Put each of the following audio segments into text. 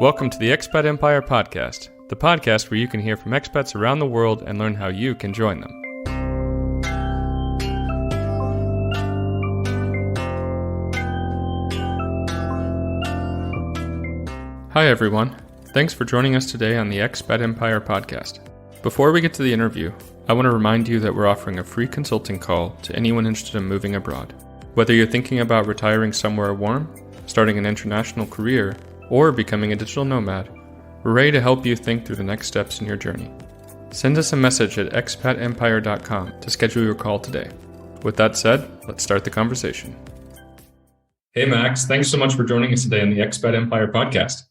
Welcome to the Expat Empire Podcast, the podcast where you can hear from expats around the world and learn how you can join them. Hi everyone, thanks for joining us today on the Expat Empire Podcast. Before we get to the interview, I want to remind you that we're offering a free consulting call to anyone interested in moving abroad. Whether you're thinking about retiring somewhere warm, starting an international career, or becoming a digital nomad, we're ready to help you think through the next steps in your journey. Send us a message at expatempire.com to schedule your call today. With that said, let's start the conversation. Hey Max, thanks so much for joining us today on the Expat Empire Podcast.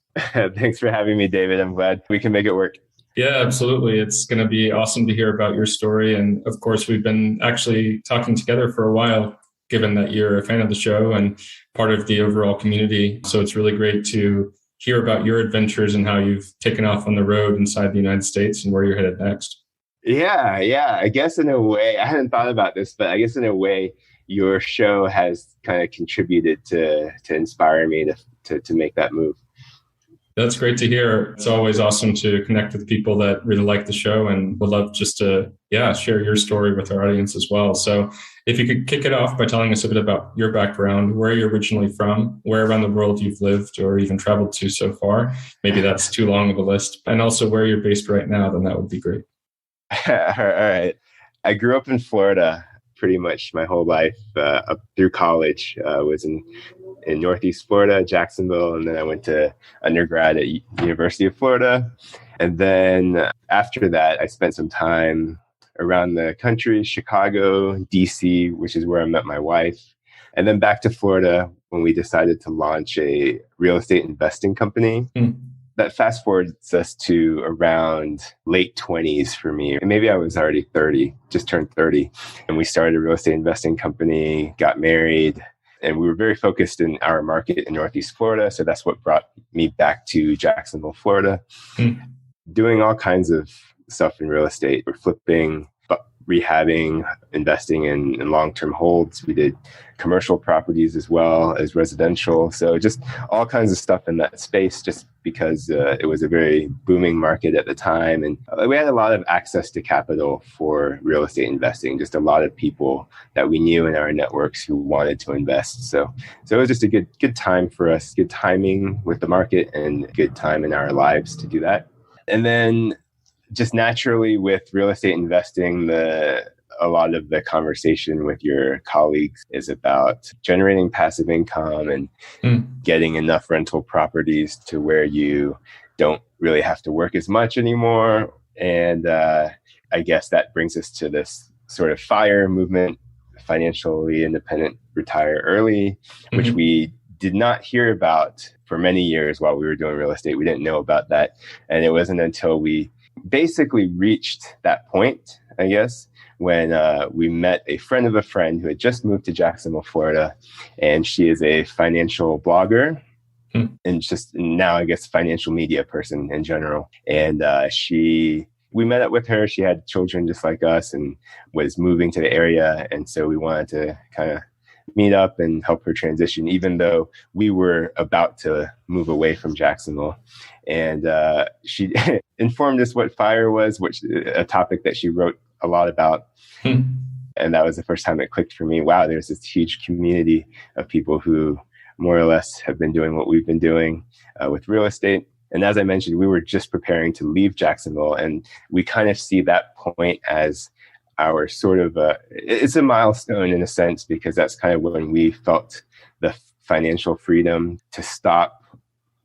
Thanks for having me, David. I'm glad we can make it work. Yeah, absolutely. It's going to be awesome to hear about your story. And of course, we've been actually talking together for a while, given that you're a fan of the show and part of the overall community. So it's really great to hear about your adventures and how you've taken off on the road inside the United States and where you're headed next. Yeah. I guess in a way, I hadn't thought about this, but I guess in a way, your show has kind of contributed to inspire me to make that move. That's great to hear. It's always awesome to connect with people that really like the show and would love just to, share your story with our audience as well. So if you could kick it off by telling us a bit about your background, where you're originally from, where around the world you've lived or even traveled to so far. Maybe that's too long of a list. And also where you're based right now, then that would be great. All right. I grew up in Florida pretty much my whole life up through college. Was in Northeast Florida, Jacksonville, and then I went to undergrad at University of Florida. And then after that, I spent some time around the country, Chicago, DC, which is where I met my wife, and then back to Florida when we decided to launch a real estate investing company. That fast forwards us to around late 20s for me. Maybe I was already 30, just turned 30. And we started a real estate investing company, got married, and we were very focused in our market in Northeast Florida. So that's what brought me back to Jacksonville, Florida, doing all kinds of stuff in real estate. We're flipping, rehabbing, investing in long-term holds. We did commercial properties as well as residential. So just all kinds of stuff in that space, just because it was a very booming market at the time. And we had a lot of access to capital for real estate investing, just a lot of people that we knew in our networks who wanted to invest. So it was just a good time for us, good timing with the market and good time in our lives to do that. And then just naturally with real estate investing, a lot of the conversation with your colleagues is about generating passive income and getting enough rental properties to where you don't really have to work as much anymore. And I guess that brings us to this sort of FIRE movement, financially independent, retire early, which we did not hear about for many years while we were doing real estate. We didn't know about that. And it wasn't until we basically reached that point, I guess, when we met a friend of a friend who had just moved to Jacksonville, Florida, and she is a financial blogger and just now, I guess, financial media person in general. And we met up with her. She had children just like us and was moving to the area. And so we wanted to kind of meet up and help her transition, even though we were about to move away from Jacksonville. And she informed us what FIRE was, which a topic that she wrote a lot about. And that was the first time it clicked for me. Wow, there's this huge community of people who more or less have been doing what we've been doing with real estate. And as I mentioned, we were just preparing to leave Jacksonville. And we kind of see that point as our sort of, it's a milestone in a sense, because that's kind of when we felt the financial freedom to stop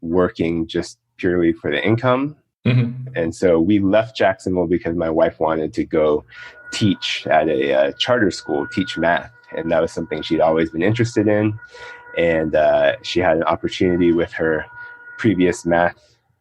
working just purely for the income. And so we left Jacksonville because my wife wanted to go teach at a charter school, teach math. And that was something she'd always been interested in. And she had an opportunity with her previous math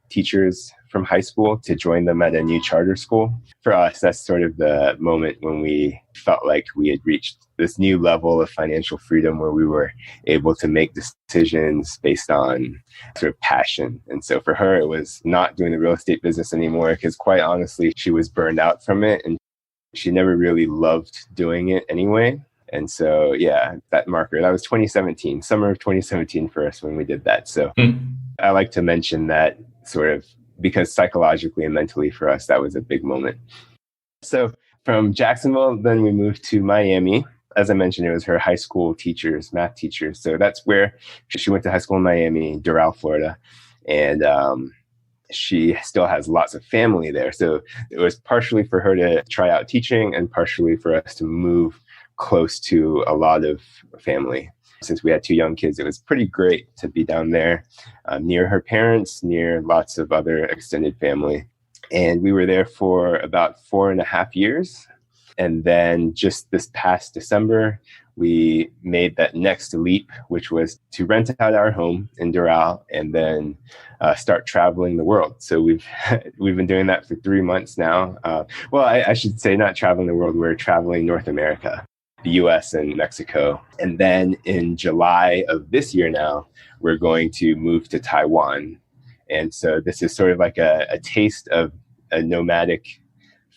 teachers from high school to join them at a new charter school. For us, that's sort of the moment when we felt like we had reached this new level of financial freedom where we were able to make decisions based on sort of passion. And so for her, it was not doing the real estate business anymore, because quite honestly, she was burned out from it and she never really loved doing it anyway. And so, that marker, that was 2017, summer of 2017 for us when we did that. So I like to mention that sort of because psychologically and mentally for us, that was a big moment. So from Jacksonville, then we moved to Miami. As I mentioned, it was her high school teachers, math teachers. So that's where she went to high school in Miami, Doral, Florida. And she still has lots of family there. So it was partially for her to try out teaching and partially for us to move close to a lot of family. Since we had 2 young kids, it was pretty great to be down there near her parents, near lots of other extended family. And we were there for about 4.5 years. And then just this past December, we made that next leap, which was to rent out our home in Doral and then start traveling the world. So we've been doing that for 3 months now. I should say not traveling the world. We're traveling North America, the US and Mexico. And then in July of this year now, we're going to move to Taiwan. And so this is sort of like a taste of a nomadic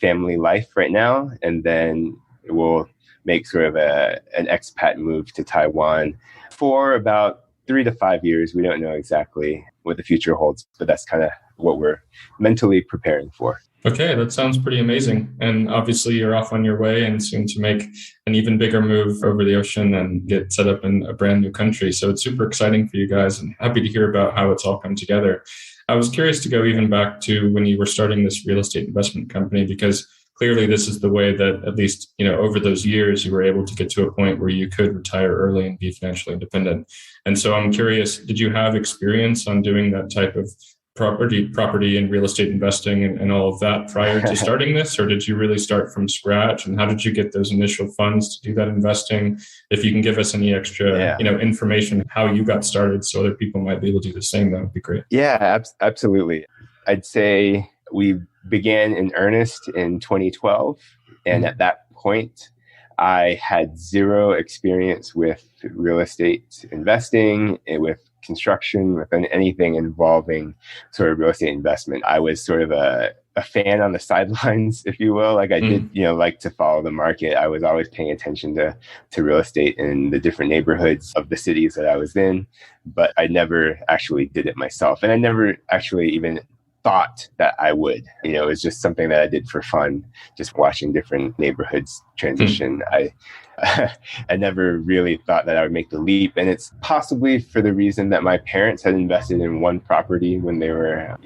family life right now. And then we'll make sort of an expat move to Taiwan for about 3 to 5 years. We don't know exactly what the future holds, but that's kind of what we're mentally preparing for. Okay, that sounds pretty amazing. And obviously you're off on your way and soon to make an even bigger move over the ocean and get set up in a brand new country. So it's super exciting for you guys and happy to hear about how it's all come together. I was curious to go even back to when you were starting this real estate investment company, because clearly this is the way that at least, over those years, you were able to get to a point where you could retire early and be financially independent. And so I'm curious, did you have experience on doing that type of property and real estate investing and all of that prior to starting this? Or did you really start from scratch? And how did you get those initial funds to do that investing? If you can give us any extra, information, how you got started so other people might be able to do the same, that would be great. Yeah, absolutely. I'd say we began in earnest in 2012. And at that point, I had zero experience with real estate investing, with construction, with anything involving sort of real estate investment. I was sort of a fan on the sidelines, if you will. Like I did, like to follow the market. I was always paying attention to real estate in the different neighborhoods of the cities that I was in, but I never actually did it myself. And I never actually even thought that I would. It was just something that I did for fun, just watching different neighborhoods transition. I never really thought that I would make the leap. And it's possibly for the reason that my parents had invested in one property when they were,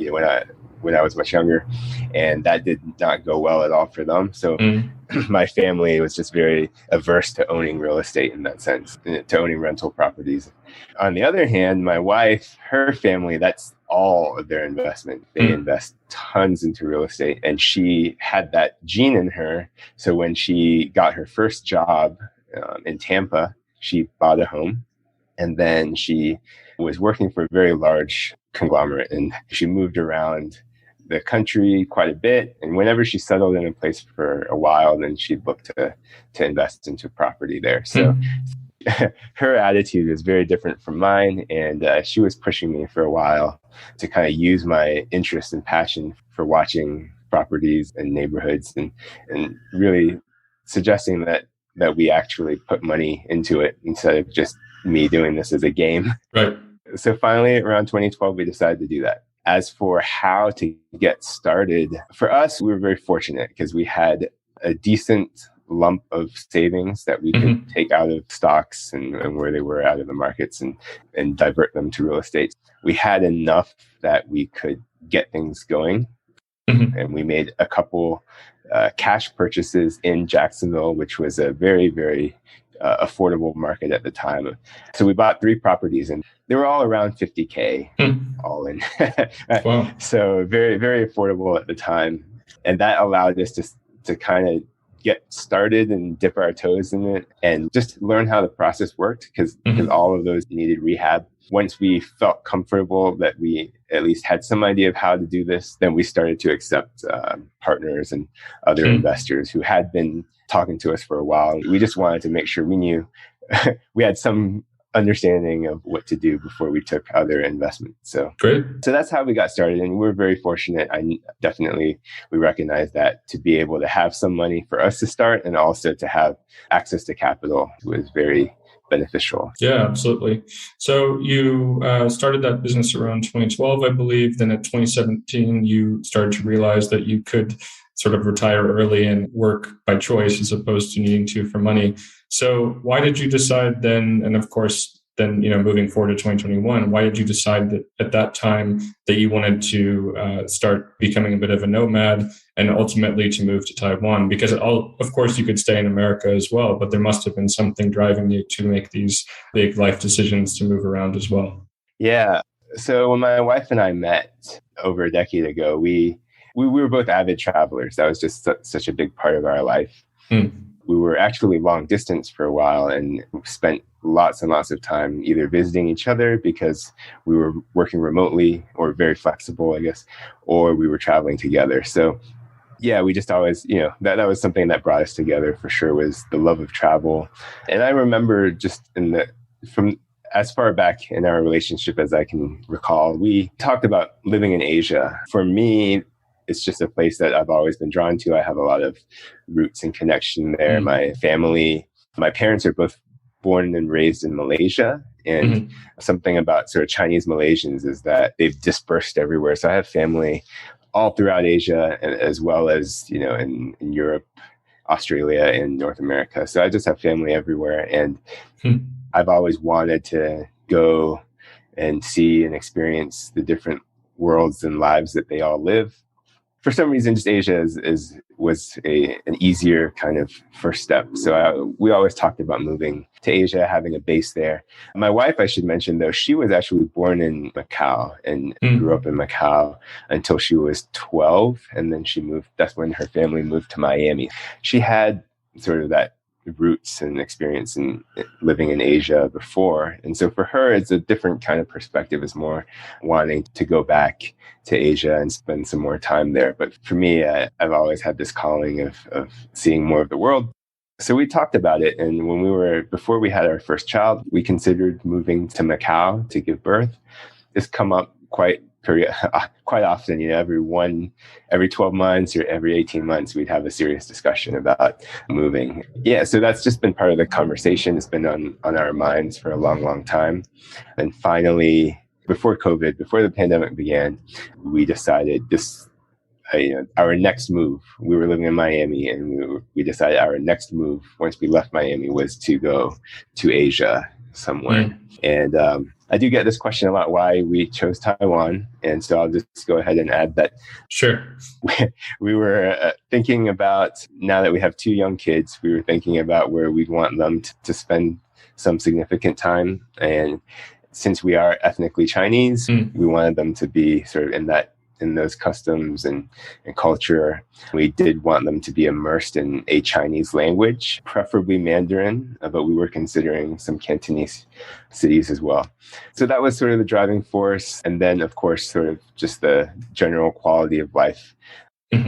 when I was much younger, and that did not go well at all for them. So my family was just very averse to owning real estate in that sense, to owning rental properties. On the other hand, my wife, her family, that's all of their investment. They invest tons into real estate, and she had that gene in her. So when she got her first job in Tampa, she bought a home, and then she was working for a very large conglomerate, and she moved around the country quite a bit. And whenever she settled in a place for a while, then she'd look to invest into property there. So her attitude was very different from mine. And she was pushing me for a while to kind of use my interest and passion for watching properties and neighborhoods and really suggesting that we actually put money into it instead of just me doing this as a game. Right. So finally, around 2012, we decided to do that. As for how to get started, for us, we were very fortunate because we had a decent lump of savings that we could take out of stocks and where they were out of the markets and divert them to real estate. We had enough that we could get things going. And we made a couple cash purchases in Jacksonville, which was a very, very affordable market at the time. So we bought 3 properties and they were all around $50K all in. Wow. So very, very affordable at the time. And that allowed us to kind of get started and dip our toes in it and just learn how the process worked because all of those needed rehab. Once we felt comfortable that we at least had some idea of how to do this, then we started to accept partners and other investors who had been talking to us for a while. We just wanted to make sure we knew we had some understanding of what to do before we took other investments. So great. So that's how we got started. And we're very fortunate. We recognize that to be able to have some money for us to start and also to have access to capital was very beneficial. Yeah, absolutely. So you started that business around 2012, I believe. Then at 2017, you started to realize that you could sort of retire early and work by choice as opposed to needing to for money. So why did you decide then, and of course, then, moving forward to 2021, why did you decide that at that time that you wanted to start becoming a bit of a nomad and ultimately to move to Taiwan? Because of course you could stay in America as well, but there must have been something driving you to make these big life decisions to move around as well. Yeah. So when my wife and I met over a decade ago, we were both avid travelers. That was just such a big part of our life. We were actually long distance for a while and spent lots and lots of time either visiting each other because we were working remotely or very flexible, I guess, or we were traveling together. So yeah, we just always, that was something that brought us together for sure, was the love of travel. And I remember just from as far back in our relationship as I can recall, we talked about living in Asia. For me, it's just a place that I've always been drawn to. I have a lot of roots and connection there. My parents are both born and raised in Malaysia. And something about sort of Chinese Malaysians is that they've dispersed everywhere. So I have family all throughout Asia, as well as, in Europe, Australia, and North America. So I just have family everywhere. And I've always wanted to go and see and experience the different worlds and lives that they all live. For some reason, just Asia was an easier kind of first step. So we always talked about moving to Asia, having a base there. My wife, I should mention, though, she was actually born in Macau and grew up in Macau until she was 12. And then she moved. That's when her family moved to Miami. She had sort of that roots and experience in living in Asia before. And so for her, it's a different kind of perspective. It's more wanting to go back to Asia and spend some more time there. But for me, I've always had this calling of seeing more of the world. So we talked about it. And before we had our first child, we considered moving to Macau to give birth. It's come up quite often, every 12 months or every 18 months, we'd have a serious discussion about moving. Yeah. So that's just been part of the conversation. It's been on our minds for a long, long time. And finally, before the pandemic began, we decided our next move. We were living in Miami, and we decided our next move once we left Miami was to go to Asia somewhere. And I do get this question a lot, why we chose Taiwan. And so I'll just go ahead and add that. Sure. We were thinking about, now that we have 2 young kids, we were thinking about where we'd want them to spend some significant time. And since we are ethnically Chinese, we wanted them to be sort of in those customs and culture. We did want them to be immersed in a Chinese language, preferably Mandarin, but we were considering some Cantonese cities as well. So that was sort of the driving force. And then, of course, sort of just the general quality of life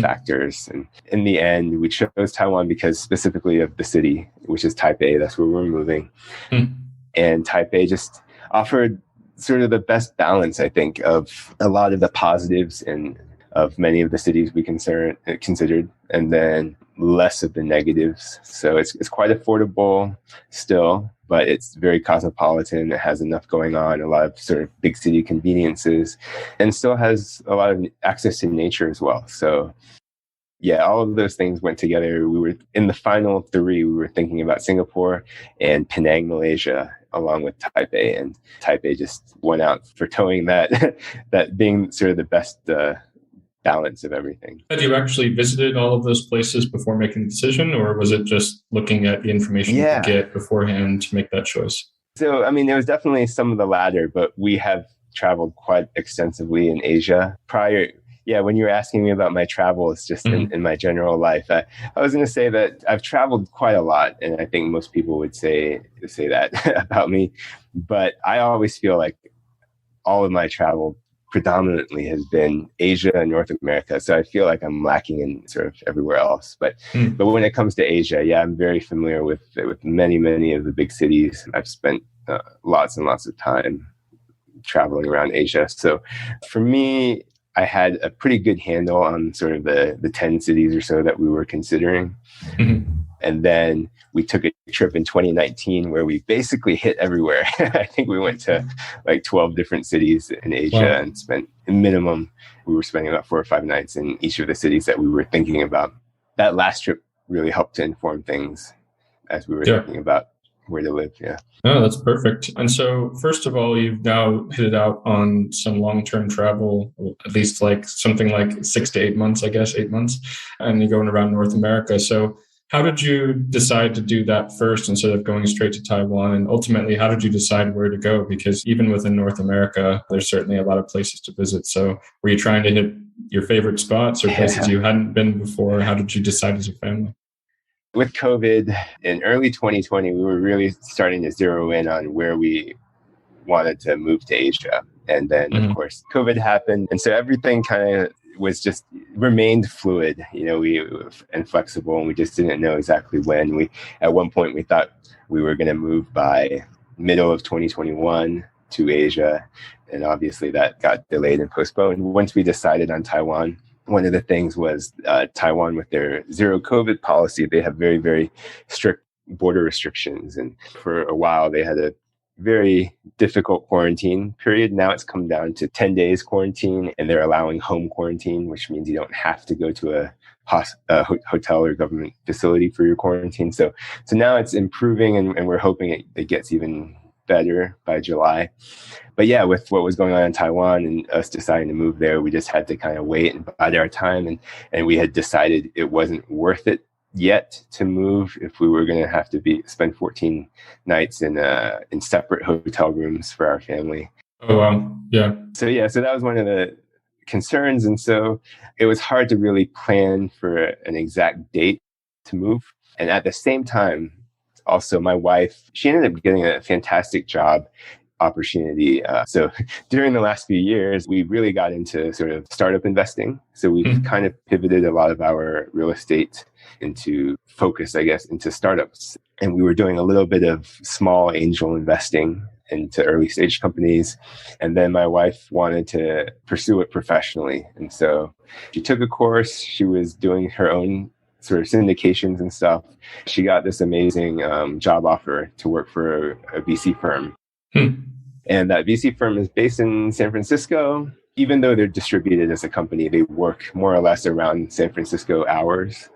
factors. And in the end, we chose Taiwan because specifically of the city, which is Taipei. That's where we're moving. And Taipei just offered sort of the best balance, I think, of a lot of the positives and of many of the cities we considered, and then less of the negatives. So it's quite affordable still, but it's very cosmopolitan. It has enough going on, a lot of sort of big city conveniences, and still has a lot of access to nature as well. So yeah, all of those things went together. We were in the final 3, we were thinking about Singapore and Penang, Malaysia, along with Taipei, and Taipei just went out for towing that being sort of the best balance of everything. Had you actually visited all of those places before making the decision, or was it just looking at the information you could get beforehand to make that choice? So, I mean, there was definitely some of the latter, but we have traveled quite extensively in Asia prior. Yeah, when you were asking me about my travels, just in my general life, I was going to say that I've traveled quite a lot, and I think most people would say that about me. But I always feel like all of my travel predominantly has been Asia and North America, so I feel like I'm lacking in sort of everywhere else. But when it comes to Asia, yeah, I'm very familiar with many of the big cities. I've spent lots and lots of time traveling around Asia. So for me, I had a pretty good handle on sort of the 10 cities or so that we were considering. And then we took a trip in 2019 where we basically hit everywhere. I think we went to like 12 different cities in Asia and spent minimum, we were spending about 4 or 5 nights in each of the cities that we were thinking about. That last trip really helped to inform things as we were thinking about where to live. Yeah. Oh, that's perfect. And so, first of all, you've now hit it out on some long-term travel, at least like something like 6 to 8 months, I guess, 8 months, and you're going around North America. So how did you decide to do that first instead of going straight to Taiwan? And ultimately, how did you decide where to go? Because even within North America, there's certainly a lot of places to visit. So were you trying to hit your favorite spots or places you hadn't been before? How did you decide as a family? With COVID in early 2020, we were really starting to zero in on where we wanted to move to Asia. And then, of course, COVID happened. And so everything kind of was just remained fluid, and flexible. And we just didn't know exactly when. At one point, we thought we were going to move by middle of 2021 to Asia. And obviously that got delayed and postponed. Once we decided on Taiwan, one of the things was Taiwan, with their zero COVID policy, they have very, very strict border restrictions. And for a while, they had a very difficult quarantine period. Now it's come down to 10 days quarantine, and they're allowing home quarantine, which means you don't have to go to a hotel or government facility for your quarantine. So now it's improving, and we're hoping it gets even better by July. But yeah, with what was going on in Taiwan and us deciding to move there, we just had to kind of wait and bide our time. And we had decided it wasn't worth it yet to move if we were going to have to spend 14 nights in separate hotel rooms for our family. Oh, wow. Yeah. So that was one of the concerns. And so it was hard to really plan for an exact date to move. And at the same time, also, my wife, she ended up getting a fantastic job opportunity. So during the last few years, we really got into sort of startup investing. So we've kind of pivoted a lot of our real estate into focus, I guess, into startups. And we were doing a little bit of small angel investing into early stage companies. And then my wife wanted to pursue it professionally. And so she took a course. She was doing her own sort of syndications and stuff. She got this amazing job offer to work for a VC firm. And that VC firm is based in San Francisco. Even though they're distributed as a company, they work more or less around San Francisco hours.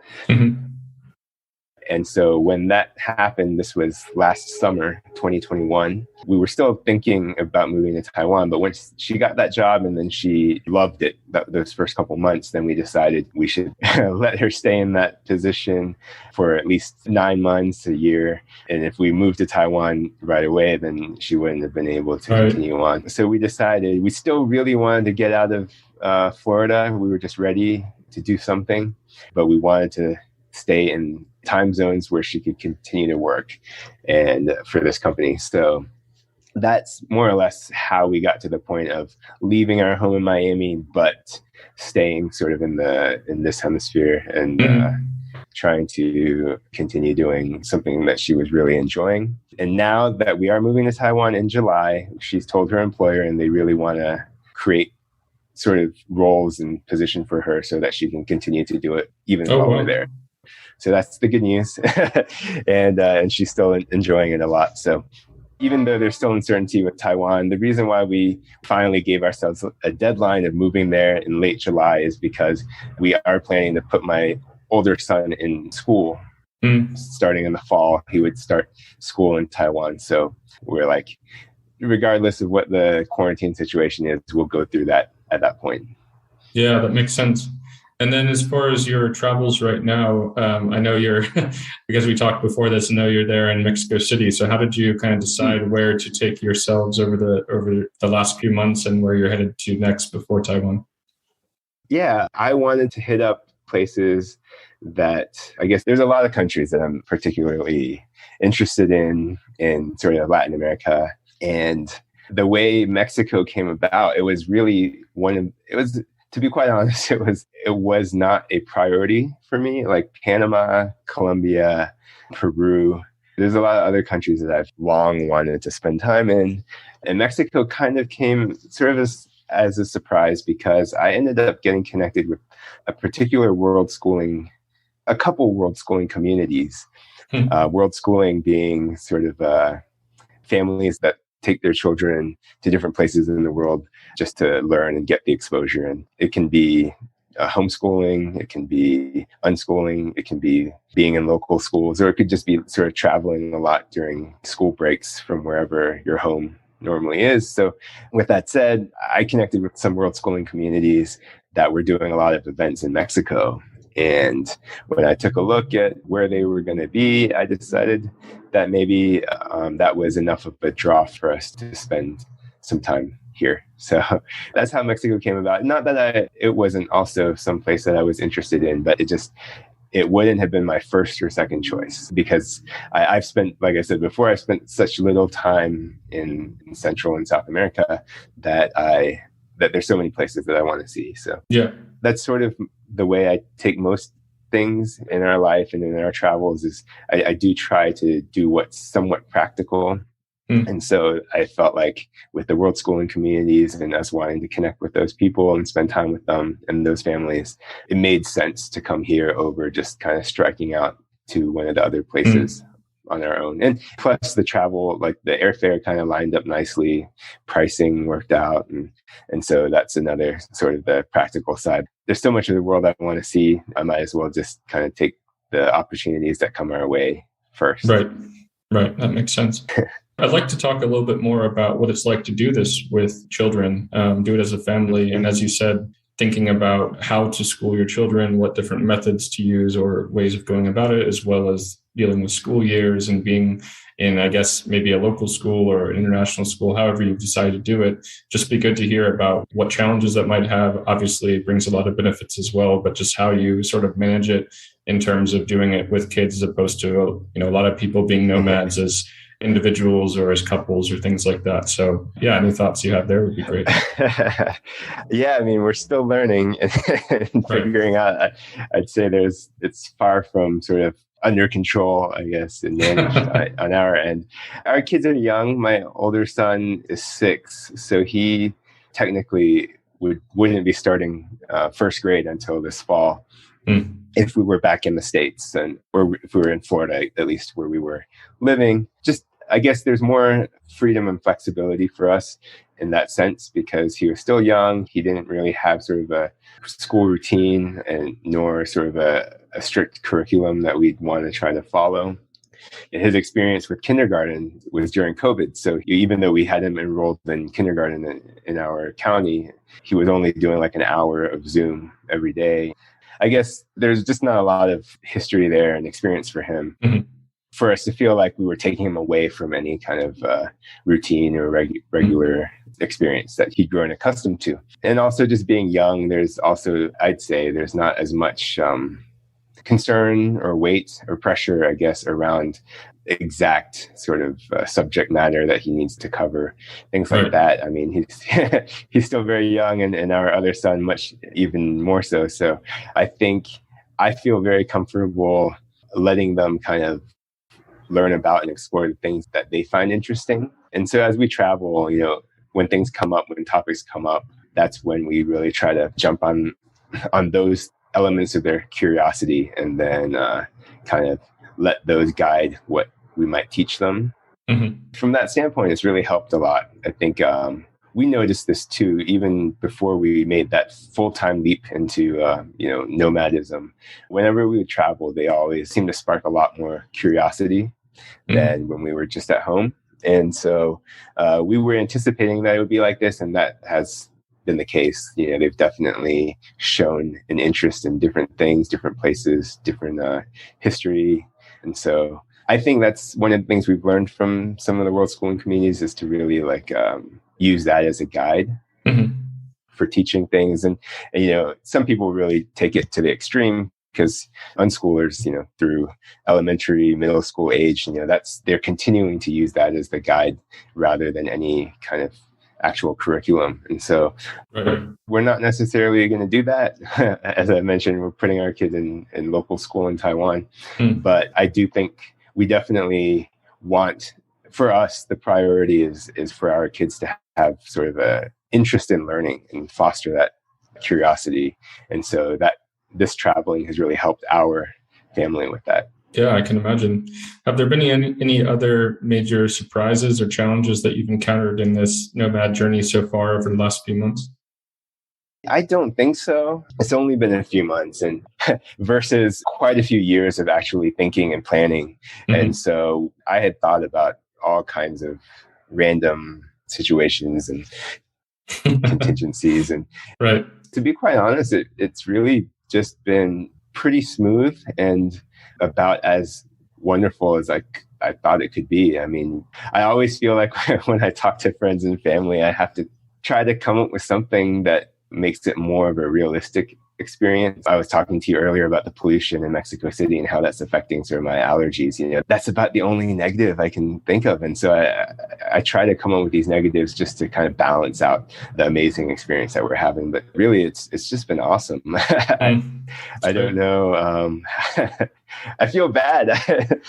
And so when that happened, this was last summer, 2021, we were still thinking about moving to Taiwan. But once she got that job and then she loved it, those first couple months, then we decided we should let her stay in that position for at least 9 months, a year. And if we moved to Taiwan right away, then she wouldn't have been able to continue on. So we decided we still really wanted to get out of Florida. We were just ready to do something, but we wanted to stay in time zones where she could continue to work and for this company. So that's more or less how we got to the point of leaving our home in Miami, but staying sort of in this hemisphere and trying to continue doing something that she was really enjoying. And now that we are moving to Taiwan in July, she's told her employer, and they really want to create sort of roles and position for her so that she can continue to do it even while we're there. So that's the good news. And she's still enjoying it a lot. So even though there's still uncertainty with Taiwan, the reason why we finally gave ourselves a deadline of moving there in late July is because we are planning to put my older son in school starting in the fall. He would start school in Taiwan. So we're like, regardless of what the quarantine situation is, we'll go through that at that point. Yeah, that makes sense. And then as far as your travels right now, I know you're, because we talked before this, I know you're there in Mexico City. So how did you kind of decide where to take yourselves over the last few months and where you're headed to next before Taiwan? Yeah, I wanted to hit up places that, I guess there's a lot of countries that I'm particularly interested in sort of Latin America. And the way Mexico came about, it was really to be quite honest, it was not a priority for me. Like Panama, Colombia, Peru. There's a lot of other countries that I've long wanted to spend time in. And Mexico kind of came sort of as a surprise because I ended up getting connected with a particular world schooling a couple world schooling communities. World schooling being sort of families that take their children to different places in the world just to learn and get the exposure. And it can be homeschooling, it can be unschooling, it can be being in local schools, or it could just be sort of traveling a lot during school breaks from wherever your home normally is. So with that said, I connected with some world schooling communities that were doing a lot of events in Mexico. And when I took a look at where they were going to be, I decided that maybe that was enough of a draw for us to spend some time here. So that's how Mexico came about. Not that it wasn't also someplace that I was interested in, but it wouldn't have been my first or second choice because I've spent, like I said before, I've spent such little time in Central and South America that there's so many places that I want to see. So yeah, that's sort of the way I take most things in our life and in our travels is I do try to do what's somewhat practical. And so I felt like with the world schooling communities and us wanting to connect with those people and spend time with them and those families, it made sense to come here over just kind of striking out to one of the other places on our own. And plus the travel, like the airfare kind of lined up nicely, pricing worked out. And so that's another sort of the practical side. There's so much of the world I want to see. I might as well just kind of take the opportunities that come our way first. Right. That makes sense. I'd like to talk a little bit more about what it's like to do this with children, do it as a family. And as you said, thinking about how to school your children, what different methods to use or ways of going about it, as well as dealing with school years and being in, I guess, maybe a local school or an international school, however you decide to do it. Just be good to hear about what challenges that might have. Obviously, it brings a lot of benefits as well, but just how you sort of manage it in terms of doing it with kids as opposed to, a lot of people being nomads as individuals or as couples or things like that. So yeah, any thoughts you have there would be great. Yeah, I mean, we're still learning and figuring out. I'd say it's far from sort of under control, I guess, and managed on our end. Our kids are young. My older son is 6, so he technically wouldn't be starting first grade until this fall. If we were back in the States or if we were in Florida, at least where we were living. Just, I guess there's more freedom and flexibility for us in that sense because he was still young. He didn't really have sort of a school routine and nor sort of a strict curriculum that we'd want to try to follow. His experience with kindergarten was during COVID. So even though we had him enrolled in kindergarten in our county, he was only doing like an hour of Zoom every day. I guess there's just not a lot of history there and experience for him for us to feel like we were taking him away from any kind of routine or regular experience that he'd grown accustomed to. And also just being young, there's also, I'd say, there's not as much concern or weight or pressure, I guess, around exact sort of subject matter that he needs to cover, things like that. I mean, he's still very young and our other son much even more so. So I think I feel very comfortable letting them kind of learn about and explore the things that they find interesting. And so as we travel, when things come up, when topics come up, that's when we really try to jump on those elements of their curiosity and then kind of let those guide what we might teach them. From that standpoint, it's really helped a lot. I think we noticed this too, even before we made that full-time leap into, nomadism. Whenever we would travel, they always seemed to spark a lot more curiosity than when we were just at home. And so we were anticipating that it would be like this, and that has been the case. They've definitely shown an interest in different things, different places, different history. And so I think that's one of the things we've learned from some of the world schooling communities is to really use that as a guide for teaching things. And, some people really take it to the extreme because unschoolers, through elementary, middle school age, they're continuing to use that as the guide rather than any kind of actual curriculum. And so we're not necessarily going to do that. As I mentioned, we're putting our kids in local school in Taiwan. But I do think we definitely want, for us, the priority is for our kids to have sort of a interest in learning and foster that curiosity. And so that this traveling has really helped our family with that. Yeah, I can imagine. Have there been any other major surprises or challenges that you've encountered in this nomad journey so far over the last few months? I don't think so. It's only been a few months and versus quite a few years of actually thinking and planning. Mm-hmm. And so I had thought about all kinds of random situations and contingencies. And right. To be quite honest, it's really just been pretty smooth and about as wonderful as I thought it could be. I mean, I always feel like when I talk to friends and family, I have to try to come up with something that makes it more of a realistic experience. I was talking to you earlier about the pollution in Mexico City and how that's affecting sort of my allergies. You know, that's about the only negative I can think of. And so I try to come up with these negatives just to kind of balance out the amazing experience that we're having. But really, it's just been awesome. I don't know. I feel bad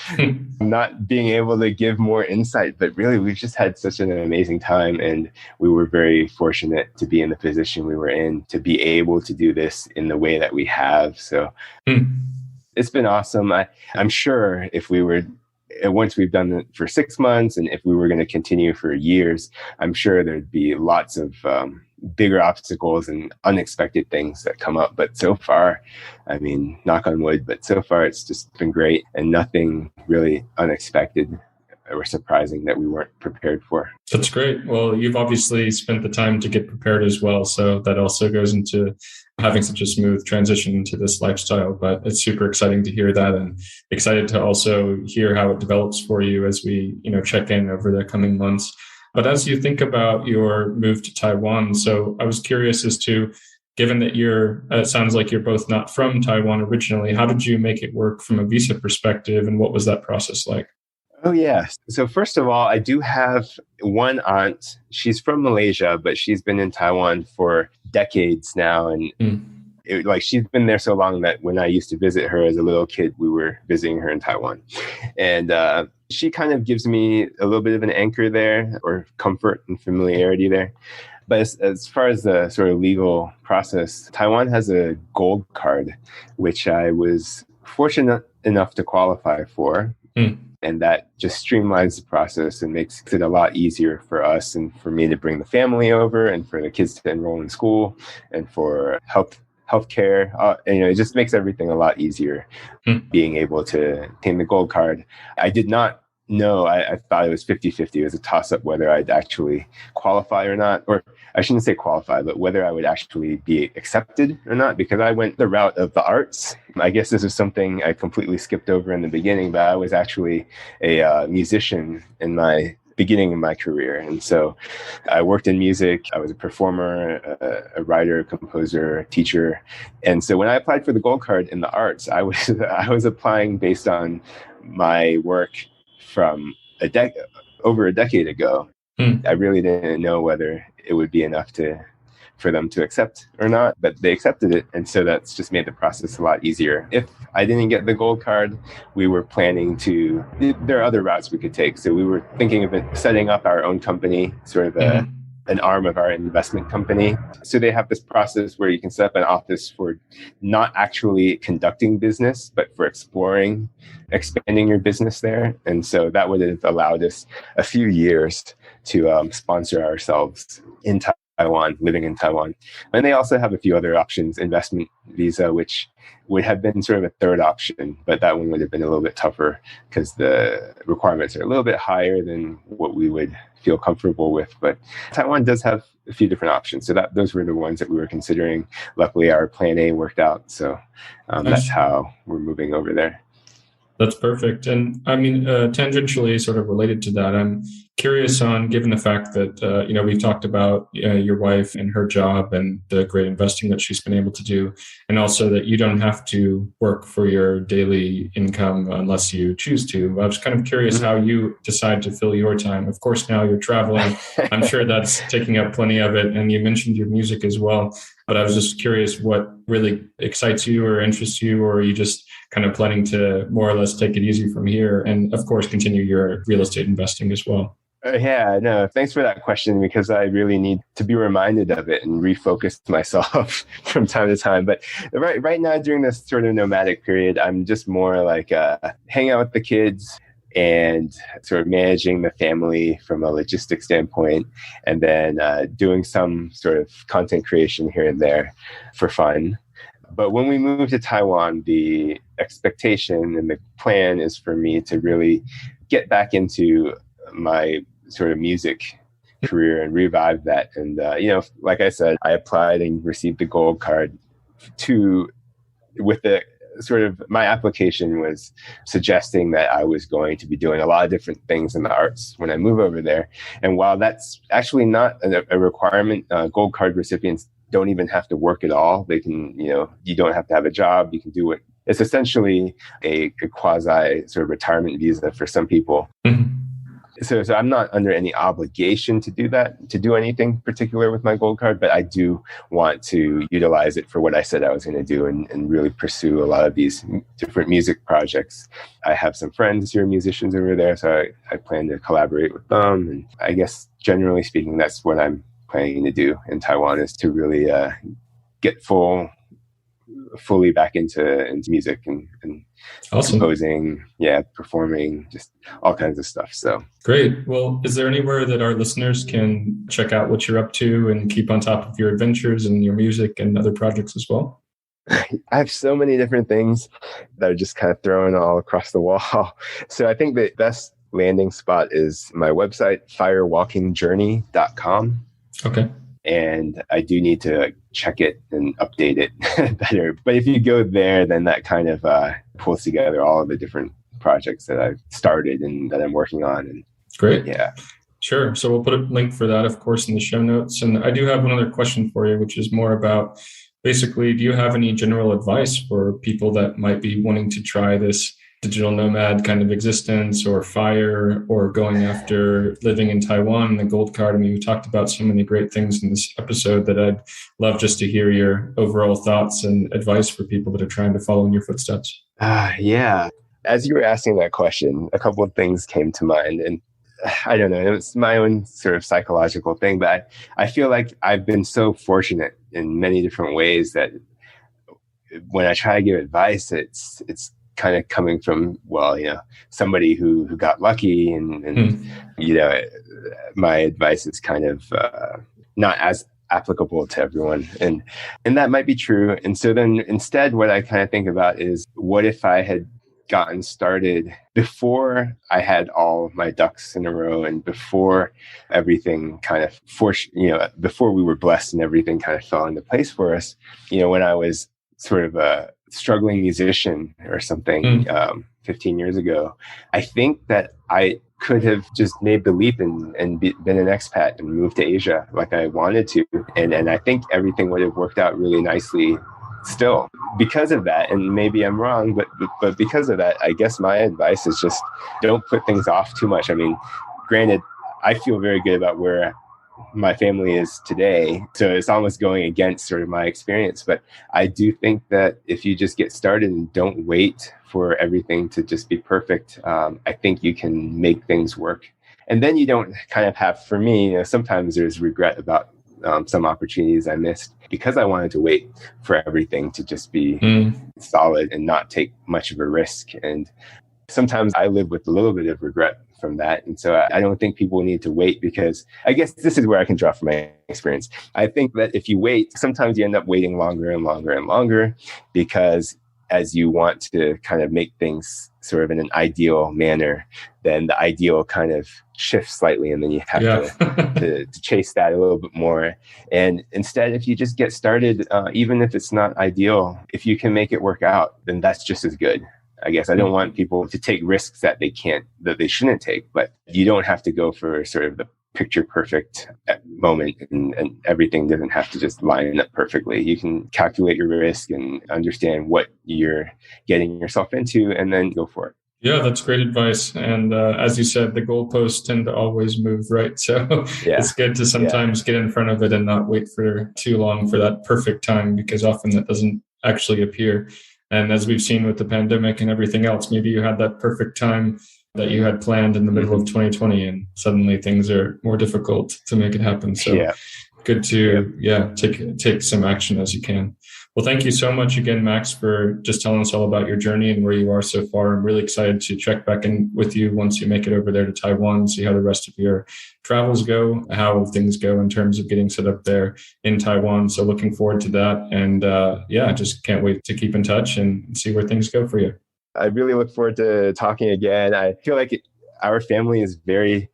not being able to give more insight, but really we've just had such an amazing time, and we were very fortunate to be in the position we were in, to be able to do this in the way that we have. So it's been awesome. I'm sure if we were, once we've done it for 6 months, and if we were going to continue for years, I'm sure there'd be lots of bigger obstacles and unexpected things that come up. But so far, I mean, knock on wood, but so far it's just been great, and nothing really unexpected or surprising that we weren't prepared for. That's great. Well, you've obviously spent the time to get prepared as well. So that also goes into having such a smooth transition into this lifestyle. But it's super exciting to hear that, and excited to also hear how it develops for you as we, check in over the coming months. But as you think about your move to Taiwan, so I was curious as to, given that it sounds like you're both not from Taiwan originally, how did you make it work from a visa perspective, and what was that process like? Oh, yeah. So first of all, I do have one aunt. She's from Malaysia, but she's been in Taiwan for decades now. And she's been there so long that when I used to visit her as a little kid, we were visiting her in Taiwan. And she kind of gives me a little bit of an anchor there, or comfort and familiarity there. But as far as the sort of legal process, Taiwan has a gold card, which I was fortunate enough to qualify for. And that just streamlines the process and makes it a lot easier for us and for me to bring the family over, and for the kids to enroll in school, and for healthcare. It just makes everything a lot easier being able to obtain the gold card. I did not know. I thought it was 50-50. It was a toss-up whether I'd actually qualify or not. Or I shouldn't say qualify, but whether I would actually be accepted or not, because I went the route of the arts. I guess this is something I completely skipped over in the beginning, but I was actually a musician in my beginning of my career. And so I worked in music. I was a performer, a writer, composer, teacher. And so when I applied for the gold card in the arts, I was applying based on my work from over a decade ago. I really didn't know whether it would be enough for them to accept or not, but they accepted it. And so that's just made the process a lot easier. If I didn't get the gold card, we were planning there are other routes we could take. So we were thinking of setting up our own company, sort of an arm of our investment company. So they have this process where you can set up an office for not actually conducting business, but for expanding your business there. And so that would have allowed us a few years to sponsor ourselves in Taiwan, living in Taiwan. And they also have a few other options, investment visa, which would have been sort of a third option, but that one would have been a little bit tougher because the requirements are a little bit higher than what we would feel comfortable with. But Taiwan does have a few different options. So those were the ones that we were considering. Luckily, our plan A worked out. So that's how we're moving over there. That's perfect. And I mean, tangentially sort of related to that, I'm curious on, given the fact that, we've talked about your wife and her job and the great investing that she's been able to do, and also that you don't have to work for your daily income unless you choose to. I was kind of curious how you decide to fill your time. Of course, now you're traveling. I'm sure that's taking up plenty of it. And you mentioned your music as well. But I was just curious what really excites you or interests you, or are you just kind of planning to more or less take it easy from here and, of course, continue your real estate investing as well? Yeah, no, thanks for that question because I really need to be reminded of it and refocus myself from time to time. But right now, during this sort of nomadic period, I'm just more like hang out with the kids and sort of managing the family from a logistics standpoint, and then doing some sort of content creation here and there for fun. But when we move to Taiwan, the expectation and the plan is for me to really get back into my sort of music career and revive that. And, like I said, I applied and received the gold card with the sort of, my application was suggesting that I was going to be doing a lot of different things in the arts when I move over there. And while that's actually not a requirement, gold card recipients don't even have to work at all. They can, you don't have to have a job. You can do it. It's essentially a quasi sort of retirement visa for some people. Mm-hmm. So I'm not under any obligation to do that, to do anything particular with my gold card, but I do want to utilize it for what I said I was going to do and really pursue a lot of these different music projects. I have some friends who are musicians over there, so I plan to collaborate with them. And I guess generally speaking, that's what I'm planning to do in Taiwan, is to really get fully back into music and awesome. Composing, performing, just all kinds of stuff. So great. Well, is there anywhere that our listeners can check out what you're up to and keep on top of your adventures and your music and other projects as well? I have so many different things that are just kind of thrown all across the wall. So I think the best landing spot is my website, firewalkingjourney.com. Okay. And I do need to check it and update it better. But if you go there, then that kind of pulls together all of the different projects that I've started and that I'm working on. And great. Yeah. Sure. So we'll put a link for that, of course, in the show notes. And I do have one other question for you, which is more about basically, do you have any general advice for people that might be wanting to try this digital nomad kind of existence or FIRE or going after living in Taiwan and the gold card? I mean, we talked about so many great things in this episode that I'd love just to hear your overall thoughts and advice for people that are trying to follow in your footsteps. Yeah. As you were asking that question, a couple of things came to mind, and I don't know, it was my own sort of psychological thing, but I feel like I've been so fortunate in many different ways that when I try to give advice, it's kind of coming from, somebody who got lucky and my advice is kind of not as applicable to everyone. And that might be true. And so then instead, what I kind of think about is, what if I had gotten started before I had all of my ducks in a row and before everything kind of before we were blessed and everything kind of fell into place for us, when I was sort of a struggling musician or something 15 years ago, I think that I could have just made the leap and been an expat and moved to Asia like I wanted to. And I think everything would have worked out really nicely still because of that. And maybe I'm wrong, but because of that, I guess my advice is just don't put things off too much. I mean, granted, I feel very good about where my family is today, so it's almost going against sort of my experience. But I do think that if you just get started and don't wait for everything to just be perfect, I think you can make things work. And then you don't kind of have, for me, sometimes there's regret about some opportunities I missed because I wanted to wait for everything to just be solid and not take much of a risk. And sometimes I live with a little bit of regret from that. And so I don't think people need to wait, because I guess this is where I can draw from my experience. I think that if you wait, sometimes you end up waiting longer and longer and longer, because as you want to kind of make things sort of in an ideal manner, then the ideal kind of shifts slightly, and then you have to chase that a little bit more. And instead, if you just get started, even if it's not ideal, if you can make it work out, then that's just as good. I guess I don't want people to take risks that they shouldn't take, but you don't have to go for sort of the picture perfect moment, and everything doesn't have to just line up perfectly. You can calculate your risk and understand what you're getting yourself into, and then go for it. Yeah, that's great advice. And as you said, the goalposts tend to always move, right? So it's good to sometimes get in front of it and not wait for too long for that perfect time, because often that doesn't actually appear. And as we've seen with the pandemic and everything else, maybe you had that perfect time that you had planned in the middle of 2020, and suddenly things are more difficult to make it happen. So good to take some action as you can. Well, thank you so much again, Max, for just telling us all about your journey and where you are so far. I'm really excited to check back in with you once you make it over there to Taiwan, see how the rest of your travels go, how things go in terms of getting set up there in Taiwan. So looking forward to that. And just can't wait to keep in touch and see where things go for you. I really look forward to talking again. I feel like our family is very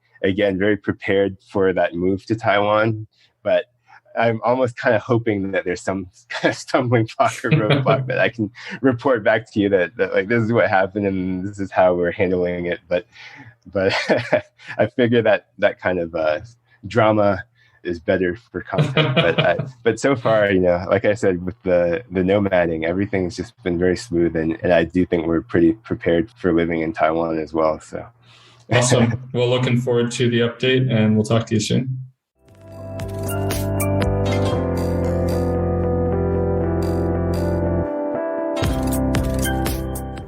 prepared for that move to Taiwan, but I'm almost kind of hoping that there's some kind of stumbling block or roadblock that I can report back to you that like this is what happened and this is how we're handling it. But I figure that kind of drama is better for content. But so far, like I said, with the nomading, everything's just been very smooth, and I do think we're pretty prepared for living in Taiwan as well. So awesome. Well, looking forward to the update, and we'll talk to you soon.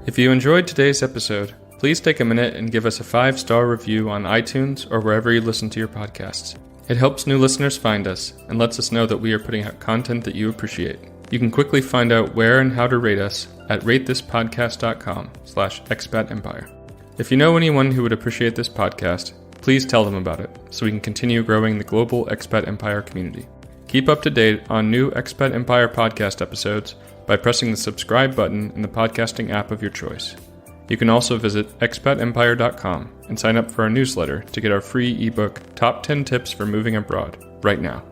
If you enjoyed today's episode, please take a minute and give us a 5-star review on iTunes or wherever you listen to your podcasts. It helps new listeners find us and lets us know that we are putting out content that you appreciate. You can quickly find out where and how to rate us at ratethispodcast.com/Expat Empire. If you know anyone who would appreciate this podcast, please tell them about it so we can continue growing the global Expat Empire community. Keep up to date on new Expat Empire podcast episodes by pressing the subscribe button in the podcasting app of your choice. You can also visit expatempire.com and sign up for our newsletter to get our free ebook, Top 10 Tips for Moving Abroad, right now.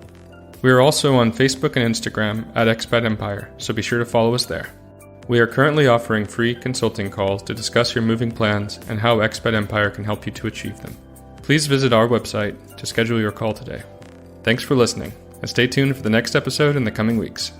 We are also on Facebook and Instagram at Expat Empire, so be sure to follow us there. We are currently offering free consulting calls to discuss your moving plans and how Expat Empire can help you to achieve them. Please visit our website to schedule your call today. Thanks for listening, and stay tuned for the next episode in the coming weeks.